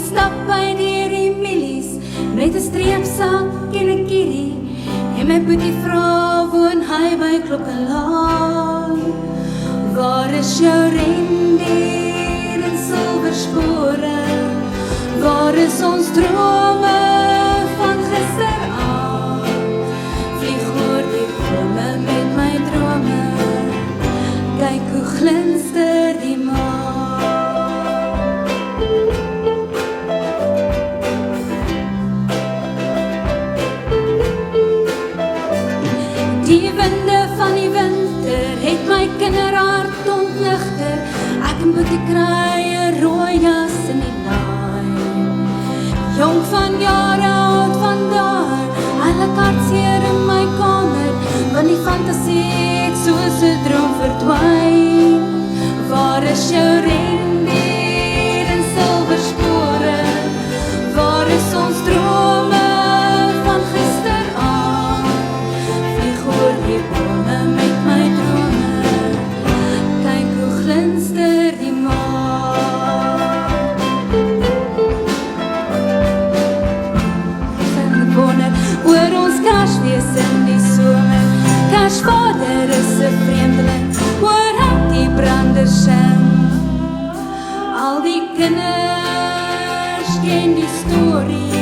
stap by die milies, met 'n streepsak en 'n kierie, en my boetie vra, woon hy by Klokkelaan? Waar is jou rendier en silverspore? Waar is ons drome van gisteraand? Vlieg oor die bome met my drome, kyk hoe glinster die maan. Die winde van die winter het my kinderhart ontligter. Ek moet die kraaie rooi jas in die laai. Jong van jare oud vandaar, alle hartseer in my kamer, want die fantasie het soos 'n droom verdwyn. Waar is jou rendier en silverspore? Waar is ons drome van gisteraand? Vlieg oor die bome met my drome, kyk hoe glinster die maan. Ek wonder oor ons Kersfees in die somer. Kersvader is 'n vreemdeling, hoor ek die branders sing. Al die kinders ken die storie